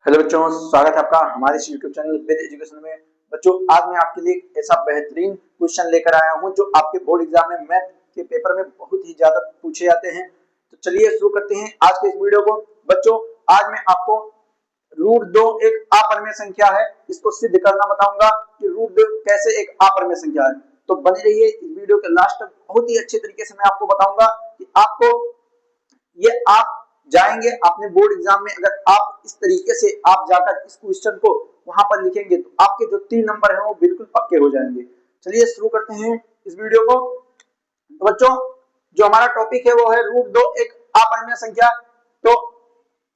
Hello बच्चों, स्वागत है आपका हमारे इस यूट्यूब चैनल विद एजुकेशन में। बच्चों, आज मैं आपके लिए एक ऐसा बेहतरीन क्वेश्चन लेकर आया हूं जो आपके बोर्ड एग्जाम में मैथ के पेपर में बहुत ही ज्यादा पूछे जाते हैं। तो चलिए शुरू करते हैं आज के इस वीडियो को। बच्चों, आज मैं आपको रूट दो एक अपरिमेय संख्या है, इसको सिद्ध करना बताऊंगा कि रूट दो कैसे एक अपरिमेय संख्या है। तो बने रहिए इस वीडियो के लास्ट तक, बहुत ही अच्छे तरीके से मैं आपको बताऊंगा कि आपको ये आप जाएंगे अपने बोर्ड एग्जाम में। अगर आप इस तरीके से आप जाकर इस क्वेश्चन को वहां पर लिखेंगे तो आपके जो 3 नंबर हैं वो बिल्कुल पक्के हो जाएंगे। चलिए शुरू करते हैं इस वीडियो को। तो बच्चों, जो हमारा टॉपिक है वो है रूट दो एक अपरिमेय संख्या। तो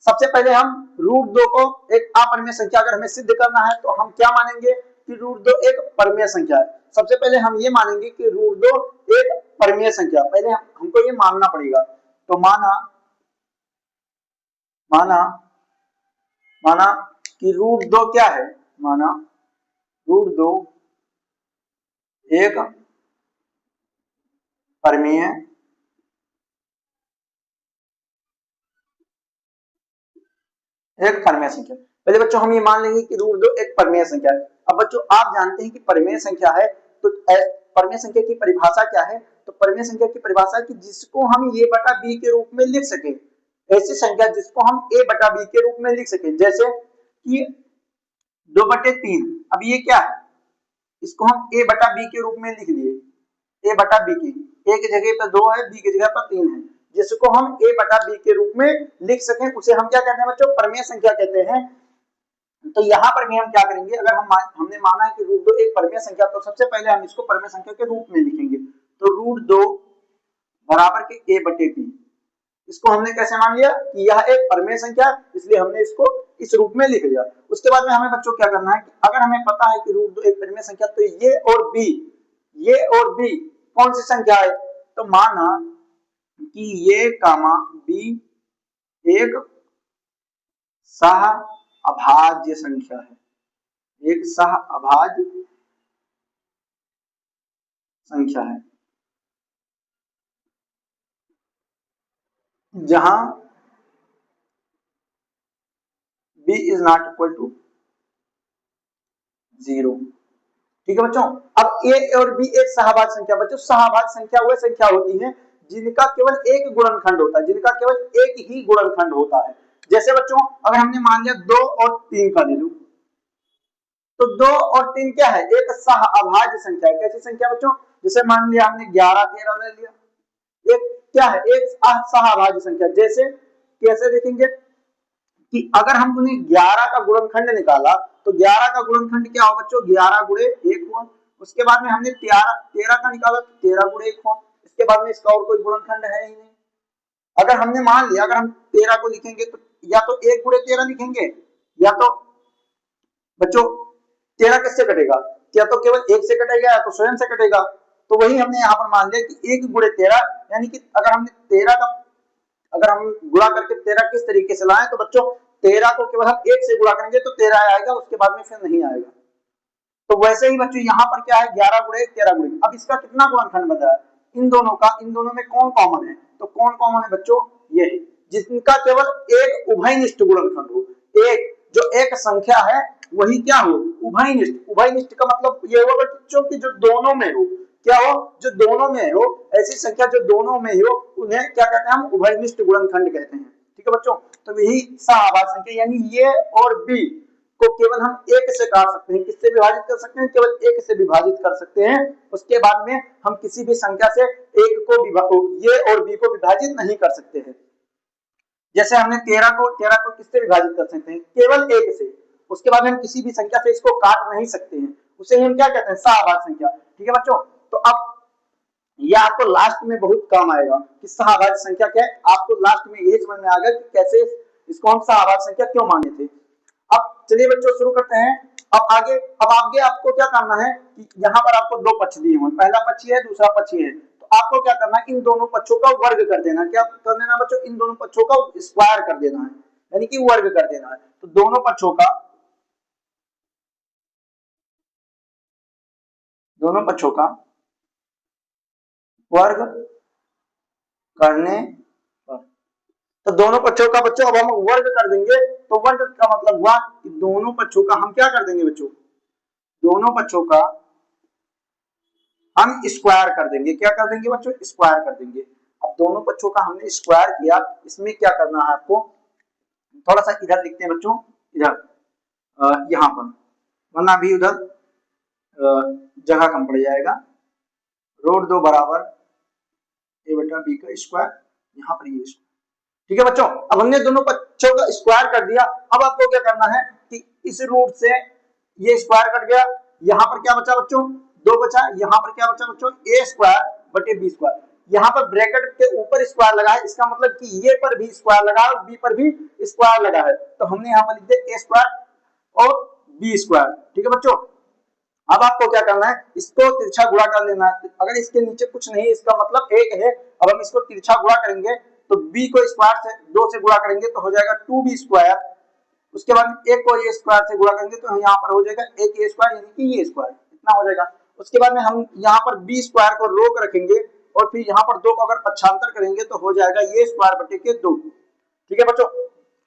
सबसे पहले हम रूट दो को एक अपरिमेय संख्या अगर हमें सिद्ध करना है तो हम क्या मानेंगे कि रूट दो एक परिमेय संख्या है। सबसे पहले हम ये मानेंगे कि रूट दो एक परिमेय संख्या, पहले हमको ये मानना पड़ेगा। तो माना माना कि रूट दो क्या है, माना रूट दो एक परिमेय संख्या। पहले बच्चों हम ये मान लेंगे कि रूट दो एक परिमेय संख्या है। अब बच्चों आप जानते हैं कि परिमेय संख्या है तो परिमेय संख्या की परिभाषा क्या है। तो परिमेय संख्या की परिभाषा कि जिसको हम a बटा b के रूप में लिख सके, ऐसी संख्या जिसको हम a बटा b के रूप में लिख सके। जैसे कि 2/3। अब ये क्या है, इसको हम a बटा b के रूप में लिख लिए। a बटा b की a की जगह पर 2 है, b की जगह पर 3 है, जिसको हम a बटा b के रूप में लिख सकें उसे हम क्या कहते हैं बच्चों, परिमेय संख्या कहते हैं। तो यहाँ पर भी हम क्या करेंगे, अगर हमने माना है कि रूट दो एक परिमेय संख्या, तो सबसे पहले हम इसको परिमेय संख्या के रूप में लिखेंगे। तो रूट दो बराबर के a बटे b, इसको हमने कैसे मान लिया कि यह एक परिमेय संख्या, इसलिए हमने इसको इस रूप में लिख लिया। उसके बाद में हमें बच्चों क्या करना है कि अगर हमें पता है कि रूट दो एक परिमेय संख्या, तो ये और b कौन सी संख्या है। तो माना कि ये कामा b एक सह अभाज्य संख्या है, एक सह अभाज्य संख्या है जहां b is not equal to 0। ठीक है बच्चों। अब a और b एक सहभाज्य संख्या। बच्चों, सहभाज्य संख्या वह संख्या होती है जिनका केवल एक गुणनखंड होता है, जिनका केवल एक ही गुणनखंड होता है। जैसे बच्चों अगर हमने मान लिया 2 और 3 का ले लो, तो 2 और 3 क्या है, एक सहअभाज्य संख्या है। कैसी संख्या बच्चों, जैसे मान लिया हमने 11 13 ले लिया, एक क्या है, एक सहअभाज्य संख्या। जैसे कैसे देखेंगे कि अगर हमने 11 का गुणनखंड निकाला तो 11 का गुणनखंड क्या हो बच्चों, 11 गुणे 1 हुआ। उसके बाद में हमने 13 का निकाला तो 13 गुणे 1 हुआ। इसके बाद में इसका और कोई गुणनखंड है ही नहीं। अगर हमने मान लिया, अगर हम 13 को लिखेंगे तो या तो 1 गुणे 13 लिखेंगे, या तो बच्चों 13 किससे कटेगा, या तो केवल 1 से कटेगा या तो स्वयं से कटेगा। तो वही हमने यहाँ पर मान लिया कि 1 गुणे 13, यानी कि अगर हमने 13 का अगर हम गुणा करके 13 किस तरीके से लाएं, तो बच्चों 13 को केवल हम 1 से गुणा करेंगे तो 13 आएगा, उसके बाद में फिर नहीं आएगा। तो वैसे ही बच्चों यहाँ पर क्या है, 11 गुणे 13 गुणे। अब इसका कितना गुणनखंड बचा है, इन दोनों का, इन दोनों में कौन कॉमन है। तो कौन कॉमन है बच्चों, ये जिनका केवल एक उभयनिष्ठ गुणनखंड हो। एक जो एक संख्या है वही क्या हो, उभयनिष्ठ। उभयनिष्ठ का मतलब ये हुआ बच्चों की जो दोनों में हो, क्या हो, जो दोनों में हो, ऐसी संख्या जो दोनों में हो उन्हें क्या कहते हैं, हम उभयनिष्ठ गुणनखंड कहते हैं। ठीक है बच्चों। तो यही सहअभाज्य संख्या, यानी ये और बी को केवल हम एक से काट सकते हैं। किससे विभाजित कर सकते हैं, केवल एक से विभाजित कर सकते हैं। उसके बाद में हम किसी भी संख्या से एक को ये और बी को विभाजित नहीं कर सकते हैं। जैसे हमने 13 को किससे विभाजित कर सकते हैं, केवल एक से। उसके बाद हम किसी भी संख्या से इसको काट नहीं सकते हैं, उसे हम क्या कहते हैं, सहअभाज्य संख्या। ठीक है बच्चों। तो अब यह आपको लास्ट में बहुत काम आएगा कि सहअभाज्य संख्या क्या है। आपको लास्ट में यही समझ में आ गया कि कैसे इसको हम सहअभाज्य संख्या क्यों माने थे। अब चलिए बच्चों शुरू करते हैं। अब आगे आपको क्या करना है कि यहाँ पर आपको दो पक्ष दिए हुए, पहला पक्ष है, दूसरा पक्ष है। तो आपको क्या करना है, इन दोनों पक्षों का वर्ग कर देना। क्या कर देना बच्चों, इन दोनों पक्षों का स्क्वायर कर देना है, यानी कि वर्ग कर देना है। तो दोनों पक्षों का वर्ग करने पर, तो दोनों पक्षों का बच्चों अब हम वर्ग कर देंगे, तो वर्ग का मतलब हुआ कि दोनों पक्षों का हम क्या कर देंगे बच्चों, दोनों पक्षों का हम स्क्वायर कर देंगे। क्या कर देंगे बच्चों, स्क्वायर कर देंगे। अब दोनों पक्षों का हमने स्क्वायर किया, इसमें क्या करना है आपको, थोड़ा सा इधर लिखते हैं बच्चों, इधर यहाँ पर, वरना भी उधर जगह कम पड़ जाएगा। रूट 2 बराबर a बटा b का स्क्वायर, यहाँ पर ये स्क्वायर। ठीक है बच्चों, अब हमने दोनों पक्षों का स्क्वायर कर दिया। अब आपको क्या करना है कि इस रूट से ये स्क्वायर कट गया, यहाँ पर क्या बचा बच्चों, 2 बचा, यहाँ पर क्या बचा बच्चों, a स्क्वायर बटे b स्क्वायर। यहाँ पर ब्रैकेट के ऊपर स्क्वायर लगा है, इसका मतलब कि ये पर भी स्क्वायर लगा है और b पर भी स्क्वायर लगा है, तो हमने यहाँ पर लिख दिया a स्क्वायर और b स्क्वायर। ठीक है बच्चों, अब आपको क्या करना है, इसको तिरछा गुणा कर लेना है। अगर इसके नीचे कुछ नहीं, इसका मतलब 1 है। अब हम इसको तिरछा गुणा करेंगे, तो b को स्क्वायर से 2 से गुणा करेंगे तो हो जाएगा 2b स्क्वायर। उसके बाद a को a स्क्वायर से गुणा करेंगे तो यहाँ पर हो जाएगा एक a स्क्वायर, यानी कि ये स्क्वायर, इतना हो जाएगा। उसके बाद में हम यहाँ पर b स्क्वायर को रोक रखेंगे और फिर यहाँ पर 2 को अगर पक्षांतर करेंगे तो हो जाएगा ये स्क्वायर बटे के 2। ठीक है बच्चों,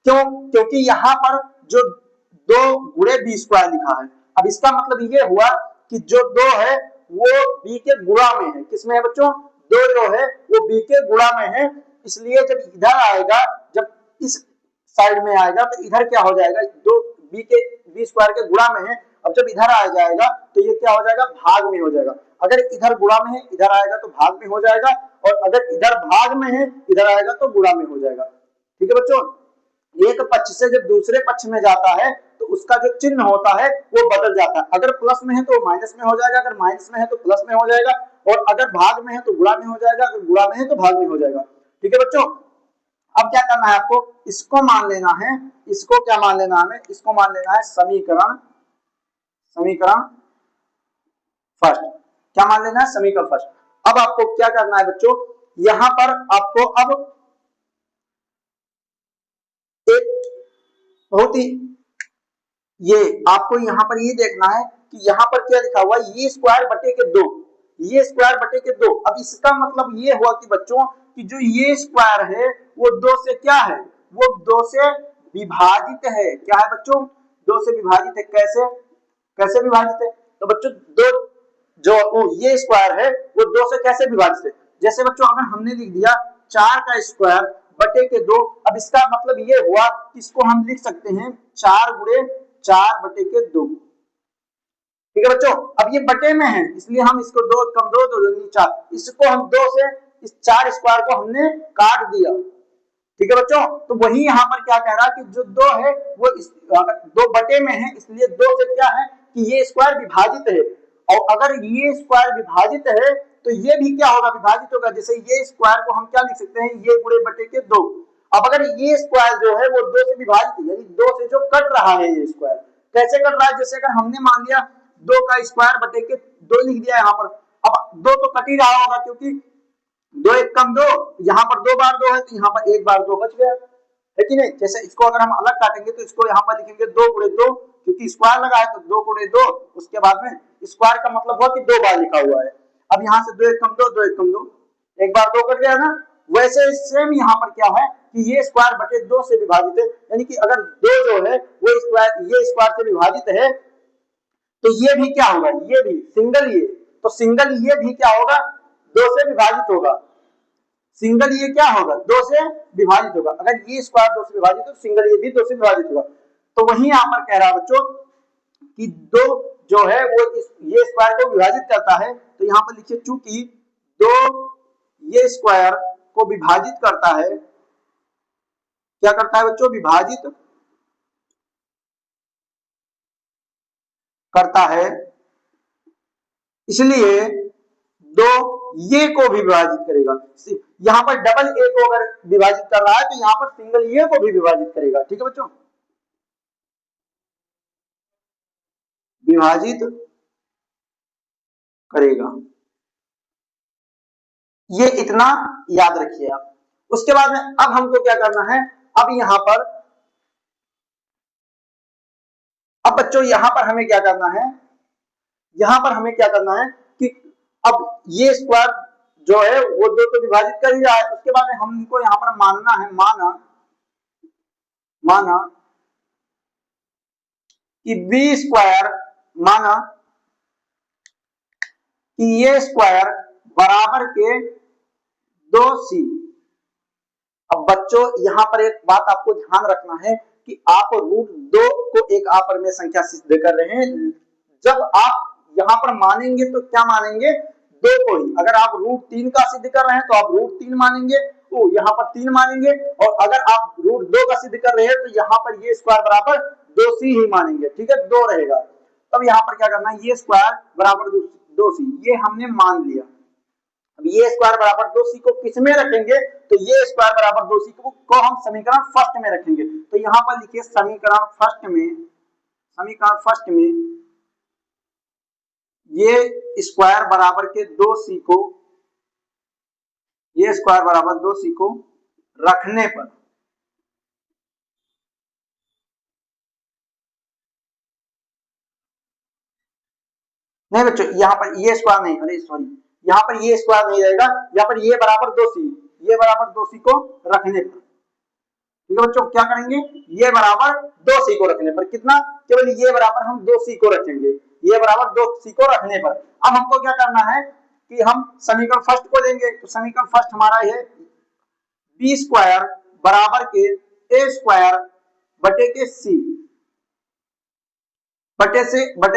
क्यों, क्योंकि यहाँ पर जो 2 गुणे b स्क्वायर लिखा है। अब इसका मतलब ये हुआ कि जो 2 है वो b के गुणा में है। किसमें है बच्चों, 2 जो है वो b के गुणा में है, इसलिए जब इधर आएगा, जब इस साइड में आएगा तो इधर क्या हो जाएगा, 2 b स्क्वायर के गुणा में है। अब जब इधर आ जाएगा तो ये क्या हो जाएगा, भाग में हो जाएगा। अगर इधर गुणा में है, इधर आएगा तो भाग में हो जाएगा, और अगर इधर भाग में है, इधर आएगा तो गुणा में हो जाएगा। ठीक है बच्चों, एक पक्ष से जब दूसरे पक्ष में जाता है तो उसका जो चिन्ह होता है वो बदल जाता है। अगर प्लस में है तो माइनस में हो जाएगा, अगर माइनस में है तो प्लस में हो जाएगा, और अगर भाग में है तो गुणा में हो जाएगा, अगर गुणा में है तो भाग में हो जाएगा। ठीक है बच्चों, अब क्या करना है आपको, इसको मान लेना है, इसको क्या मान लेना है हमें, इसको मान लेना है समीकरण, समीकरण फर्स्ट। क्या मान लेना है, समीकरण फर्स्ट। अब आपको क्या करना है बच्चों, यहां पर आपको अब एक बहुत ही ये आपको यहाँ पर ये देखना है कि यहाँ पर क्या लिखा हुआ है, ये स्क्वायर बटे के 2, ये स्क्वायर बटे के 2। अब इसका मतलब ये हुआ कि बच्चों कि जो ये स्क्वायर है वो 2 से क्या है, वो 2 से विभाजित है। क्या है बच्चों, 2 से विभाजित है। कैसे, कैसे विभाजित है, तो बच्चों 2 जो ये स्क्वायर है वो 2 से कैसे विभाजित है। जैसे बच्चों अगर हमने लिख दिया 4 का स्क्वायर बटे के 2, अब इसका मतलब ये हुआ कि इसको हम लिख सकते हैं 4 गुणे 4 बटे के 2। ठीक है बच्चों, अब ये बटे में है इसलिए हम इसको 2 कम 2 2 दूनी 4, इसको हम 2 से इस 4 स्क्वायर को हमने काट दिया। ठीक है बच्चों, तो वही यहाँ पर क्या कह रहा है कि जो 2 है वो 2 बटे में है, इसलिए 2 से क्या है कि ये स्क्वायर विभाजित है, और अगर ये स्क्वायर विभाजित है तो ये भी क्या होगा, विभाजित होगा। जैसे ये स्क्वायर को हम क्या लिख सकते हैं, ये गुणे बटे के 2। अब अगर ये स्क्वायर जो है वो 2 से विभाजित है, यानी 2 से जो कट रहा है ये स्क्वायर, कैसे कट रहा है, जैसे अगर हमने मान लिया 2 का स्क्वायर बटे के 2 लिख दिया यहाँ पर, अब 2 तो कट ही रहा होगा क्योंकि 2 1 कम 2, यहाँ पर 2 बार 2 है तो यहाँ पर 1 बार 2 बच गया, है कि नहीं। जैसे इसको अगर हम अलग काटेंगे तो इसको यहाँ पर लिखेंगे 2 गुणे 2, क्योंकि स्क्वायर लगा है तो 2 गुणे 2, उसके बाद में स्क्वायर का मतलब हुआ कि 2 बार लिखा हुआ है। अब यहाँ से 2 1 कम 2, 2 1 कम 2, 1 बार 2 कट गया ना। वैसे सेम यहाँ पर क्या है कि ये स्क्वायर बटे 2 से विभाजित है, यानी कि अगर 2 जो है वो स्क्वायर ये स्क्वायर से विभाजित है तो ये भी क्या होगा, ये भी सिंगल ये, तो सिंगल ये भी क्या होगा, 2 से विभाजित होगा। सिंगल ये क्या होगा, 2 से विभाजित होगा। अगर ये स्क्वायर 2 से विभाजित हो तो सिंगल ये भी 2 से विभाजित होगा। तो वही यहाँ पर कह रहा है बच्चों कि 2 जो है वो ये स्क्वायर को विभाजित करता है, तो यहाँ पर लिखिए चूंकि 2 ये स्क्वायर को विभाजित करता है, क्या करता है बच्चों, विभाजित करता है, इसलिए 2 ये को भी विभाजित करेगा। यहां पर डबल ए को अगर विभाजित कर रहा है तो यहां पर सिंगल ये को भी विभाजित करेगा। ठीक है बच्चों, विभाजित करेगा, ये इतना याद रखिए आप। उसके बाद में अब हमको क्या करना है, अब यहां पर अब बच्चों यहां पर हमें क्या करना है, यहां पर हमें क्या करना है कि अब ये स्क्वायर जो है वो 2 को विभाजित कर ही रहा है। उसके बाद में हमको यहां पर मानना है, माना माना कि बी स्क्वायर, माना कि ये स्क्वायर बराबर के 2c। अब बच्चों यहां पर एक बात आपको ध्यान रखना है कि आप √2 को एक अपरिमेय संख्या सिद्ध कर रहे हैं। जब आप यहां पर मानेंगे तो क्या मानेंगे, 2 को ही। अगर आप √3 का सिद्ध कर रहे हैं तो आप √3 मानेंगे, तो यहाँ पर 3 मानेंगे। और अगर आप √2 का सिद्ध कर रहे हैं तो यहाँ पर ये स्क्वायर बराबर 2c ही मानेंगे, ठीक है, 2 रहेगा। तब यहाँ पर क्या करना है, ये स्क्वायर बराबर 2c, ये हमने मान लिया। अब ये स्क्वायर बराबर 2c को किस में रखेंगे, तो ये स्क्वायर बराबर 2c को हम समीकरण फर्स्ट में रखेंगे। तो यहाँ पर लिखिए समीकरण फर्स्ट में ये स्क्वायर बराबर के 2c को, ये स्क्वायर बराबर 2c को रखने पर नहीं बच्चों, यहाँ पर ये स्क्वायर नहीं, अरे सॉरी, यहाँ पर ये स्क्वायर नहीं रहेगा, यहाँ पर ये बराबर 2c, ये बराबर 2c को रखने पर, ठीक है बच्चों, क्या करेंगे, ये बराबर 2c को रखने पर, कितना, केवल ये बराबर हम 2c को रखेंगे, ये बराबर 2c को रखने पर। अब हमको क्या करना है कि हम समीकरण फर्स्ट को लेंगे। तो समीकरण फर्स्ट हमारा है बी स्क्वायर बराबर के ए स्क्वायर बटे के c बटे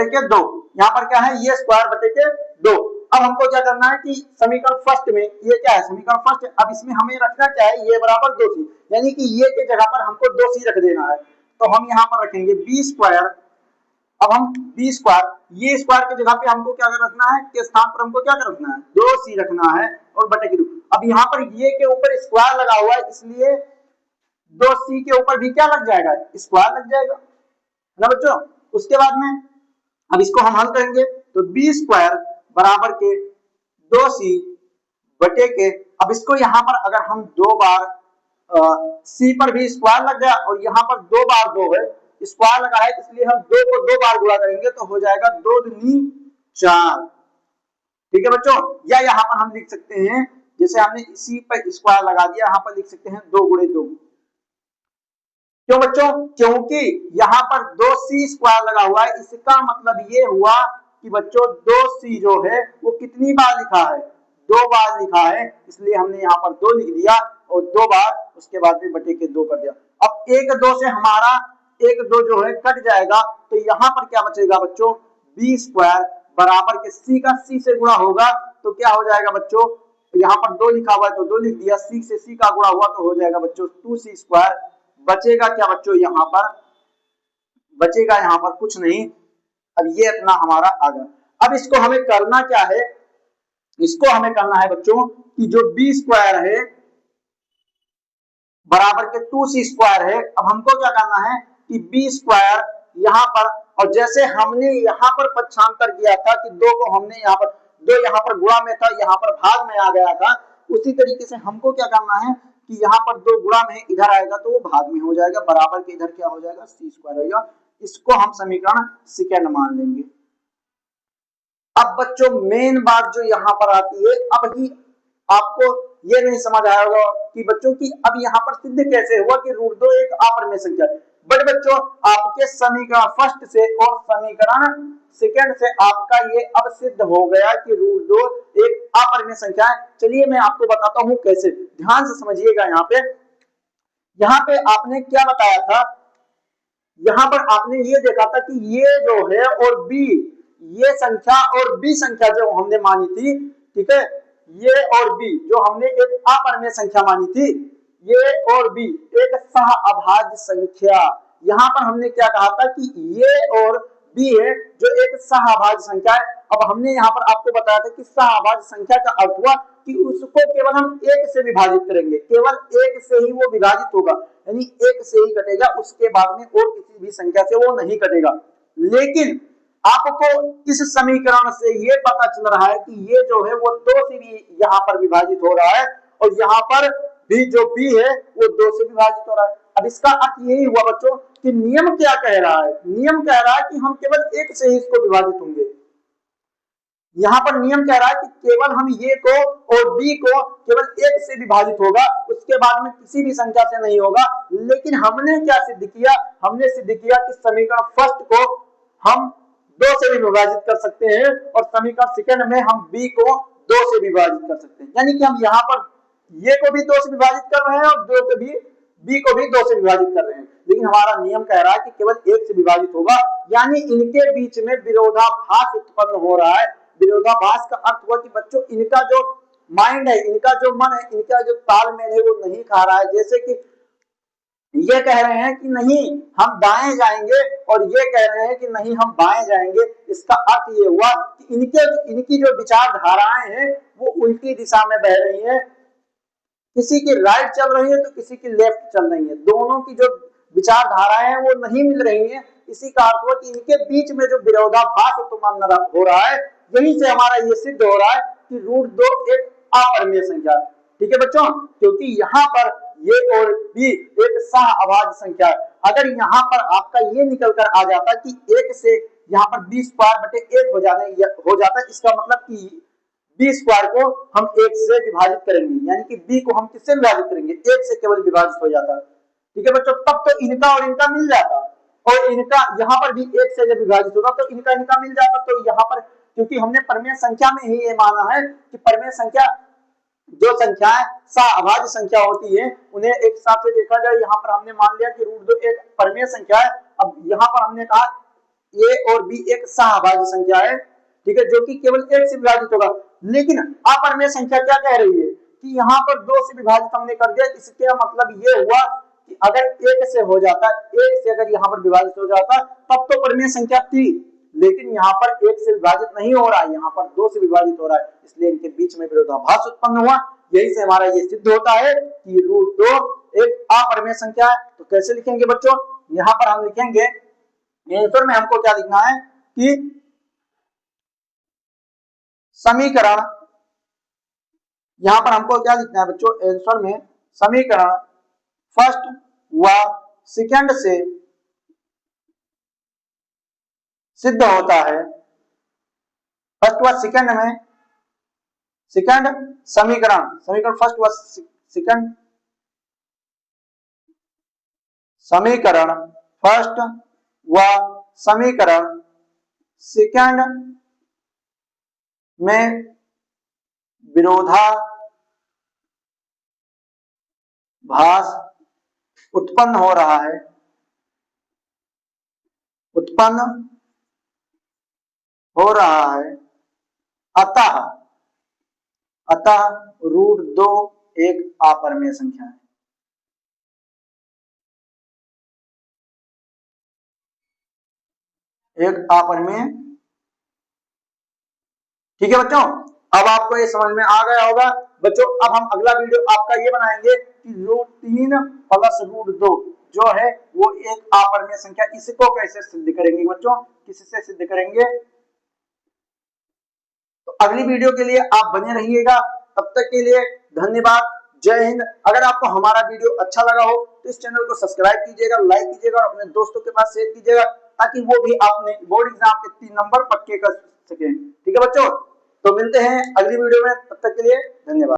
के 2। यहाँ पर क्या है, ये स्क्वायर बटे के 2। अब हमको क्या करना है कि समीकरण फर्स्ट में ये क्या है, समीकरण फर्स्ट, अब इसमें हमें रखना क्या है, ये बराबर 2c, यानी कि ये के जगह पर हमको 2c रख देना है। तो हम यहाँ पर रखेंगे बी स्क्वायर। अब हम बी स्क्वायर, ये स्क्वायर की जगह पे हमको क्या रखना है, के स्थान पर हमको क्या रखना है, 2c रखना है और बटे के 2। अब यहाँ पर ये के ऊपर स्क्वायर लगा हुआ है, इसलिए 2c के ऊपर भी क्या लग जाएगा, स्क्वायर लग जाएगा ना बच्चों। उसके बाद में अब इसको हम हल करेंगे, तो बी स्क्वायर बराबर के 2c बटे के, अब इसको यहाँ पर अगर हम 2 बार c पर भी स्क्वायर लग गया और यहाँ पर 2 बार 2 है, स्क्वायर लगा है, इसलिए हम 2 को 2 बार गुणा करेंगे तो हो जाएगा 2 दूनी 4, ठीक है बच्चों। या यहाँ पर हम लिख सकते हैं, जैसे हमने c पर स्क्वायर लगा दिया, यहाँ पर लिख सकते हैं 2 गुणे 2। क्यों बच्चों, क्योंकि यहाँ पर 2c स्क्वायर लगा हुआ है, इसका मतलब ये हुआ कि बच्चों 2c जो है वो कितनी बार लिखा है, 2 बार लिखा है, इसलिए हमने यहाँ पर 2 लिख दिया और 2 बार उसके बाद में बटे के 2 कर दिया। अब 1 2 से हमारा 1 2 जो है कट जाएगा, तो यहाँ पर क्या बचेगा बच्चों, बी स्क्वायर बराबर के c का c से गुणा होगा, तो क्या हो जाएगा बच्चों, यहाँ पर 2 लिखा हुआ है तो 2 लिख दिया, c से c का गुणा हुआ तो हो जाएगा बच्चों 2c स्क्वायर। बचेगा क्या बच्चों, यहाँ पर बचेगा यहाँ पर कुछ नहीं। अब ये इतना हमारा आ गया। अब इसको हमें करना क्या है, इसको हमें करना है बच्चों कि जो बी स्क्वायर है बराबर के 2c स्क्वायर है, अब हमको क्या करना है कि बी स्क्वायर यहाँ पर, और जैसे हमने यहाँ पर पक्षांतर किया था कि 2 को हमने यहाँ पर, 2 यहाँ पर गुणा में था, यहाँ पर भाग में आ गया था, उसी तरीके से हमको क्या करना है कि यहाँ पर 2 गुणा में इधर आएगा तो वो भाग में हो जाएगा, बराबर के इधर क्या हो जाएगा, c स्क्वायर हो जाएगा। इसको हम समीकरण सेकंड मान लेंगे। अब बच्चों मेन बात जो यहाँ पर आती है, अब ही आपको ये नहीं समझ आया होगा कि बच्चों की अब यहाँ पर सिद्ध कैसे हुआ कि √2 एक अपरिमेय संख्या है। बट बच्चों आपके समीकरण फर्स्ट से और समीकरण सेकंड से आपका ये अब सिद्ध हो गया कि √2 एक अपरिमेय संख्या है। चलिए मैं आपको बताता हूं कैसे, ध्यान से समझिएगा। यहाँ पे आपने क्या बताया था, यहाँ पर आपने ये देखा था कि ये जो है और बी, ये संख्या और बी संख्या जो हमने मानी थी, ठीक है, ये और बी जो हमने एक अपरिमेय संख्या मानी थी, ये और बी एक सह अभाज्य संख्या। यहाँ पर हमने क्या कहा था कि ये और बी है जो एक सह अभाज्य संख्या है। अब हमने यहाँ पर आपको बताया था कि सह अभाज्य संख्या का अर्थ हुआ कि उसको केवल हम 1 से विभाजित करेंगे, केवल 1 से ही वो विभाजित होगा, यानी 1 से ही कटेगा, उसके बाद में और किसी भी संख्या से वो नहीं कटेगा। लेकिन आपको इस समीकरण से ये पता चल रहा है कि ये जो है वो 2 से भी यहाँ पर विभाजित हो रहा है और यहाँ पर भी जो बी है वो 2 से विभाजित हो रहा है। अब इसका अर्थ यही हुआ बच्चों कि नियम क्या कह रहा है, नियम कह रहा है कि हम केवल 1 से ही इसको विभाजित होंगे। यहाँ पर नियम कह रहा है कि केवल हम ये को और बी को केवल 1 से विभाजित होगा, उसके बाद में किसी भी संख्या से नहीं होगा। लेकिन हमने क्या सिद्ध किया, हमने सिद्ध किया कि समीकरण फर्स्ट को हम 2 से भी विभाजित कर सकते हैं और समीकरण सेकंड में हम बी को 2 से विभाजित कर सकते हैं। यानी कि हम यहाँ पर ये को भी 2 से विभाजित कर रहे हैं और दो को भी बी को भी 2 से विभाजित कर रहे हैं, लेकिन हमारा नियम कह रहा है कि केवल 1 से विभाजित होगा। यानी इनके बीच में विरोधाभास उत्पन्न हो रहा है। विरोधाभास का अर्थ हुआ कि बच्चों इनका जो माइंड है, इनका जो मन है, इनका जो तालमेल है वो नहीं खा रहा है। जैसे कि ये कह रहे हैं कि नहीं हम दाएं जाएंगे और ये कह रहे हैं कि नहीं हम बाएं जाएंगे। इसका अर्थ ये हुआ कि इनकी जो विचारधाराएं हैं वो उल्टी दिशा में बह रही हैं। किसी की राइट चल रही है तो किसी की लेफ्ट चल रही है, दोनों की जो विचारधाराएं हैं वो नहीं मिल रही हैं। इसी का अर्थ हुआ कि इनके बीच में जो विरोधाभास उत्पन्न हो रहा है, यहीं से हमारा ये सिद्ध हो रहा है कि √2 एक अपरिमेय संख्या है। ठीक है बच्चों, क्योंकि यहाँ पर ये और बी एक सहअभाज्य संख्या है। अगर यहाँ पर आपका ये निकल कर आ जाता कि 1 से यहाँ पर b² हो जाता, इसका मतलब कि b² को हम 1 से विभाजित करेंगे, यानी कि b को हम किससे विभाजित करेंगे, 1 से केवल विभाजित हो जाता। ठीक है बच्चों, तब तो इनका और इनका मिल जाता और इनका यहाँ पर भी 1 से जब विभाजित होता तो इनका मिल जाता। तो यहाँ पर क्योंकि हमने परमेय संख्या में ही ये माना है कि परमेय संख्या जो संख्याएं सहअभाज्य संख्या होती है उन्हें एक हिसाब से देखा जाए। यहाँ पर हमने मान लिया कि √2 एक परमेय संख्या है। अब यहाँ पर हमने कहा a और b एक सहअभाज्य संख्या है, ठीक है, जो कि केवल 1 से विभाजित होगा। लेकिन अपरिमेय संख्या क्या कह रही है कि यहाँ पर 2 से विभाजित हमने कर दिया। इसका मतलब ये हुआ कि अगर 1 से हो जाता, 1 से अगर यहाँ पर विभाजित हो जाता तब तो परिमेय संख्या थी, लेकिन यहाँ पर 1 से विभाजित नहीं हो रहा है, यहाँ पर 2 से विभाजित हो रहा है, इसलिए इनके बीच में विरोधाभास उत्पन्न हुआ। यही से हमारा ये सिद्ध होता है कि √2 एक अपरिमेय संख्या है। तो कैसे लिखेंगे बच्चों, यहाँ पर हम लिखेंगे आंसर में हमको क्या लिखना है कि समीकरण, यहां पर हमको क्या लिखना है बच्चों, आंसर में समीकरण फर्स्ट व सेकंड से सिद्ध होता है। फर्स्ट व सेकंड में सेकंड समीकरण फर्स्ट व सेकंड समीकरण फर्स्ट व समीकरण सेकंड में विरोधाभास उत्पन्न हो रहा है, अतः √2 एक अपरिमेय संख्या है। एक अपरिमेय, ठीक है बच्चों, अब आपको ये समझ में आ गया होगा बच्चों। अब हम अगला वीडियो आपका ये बनाएंगे कि √3 प्लस √2 जो है वो एक अपरिमेय संख्या, इसको कैसे सिद्ध करेंगे बच्चों, किससे सिद्ध करेंगे। तो अगली वीडियो के लिए आप बने रहिएगा, तब तक के लिए धन्यवाद, जय हिंद। अगर आपको हमारा वीडियो अच्छा लगा हो तो इस चैनल को सब्सक्राइब कीजिएगा, लाइक कीजिएगा और अपने दोस्तों के पास शेयर कीजिएगा, ताकि वो भी आपने बोर्ड एग्जाम के 3 नंबर पक्के कर सके। ठीक है बच्चों, तो मिलते हैं अगली वीडियो में, तब तक के लिए धन्यवाद।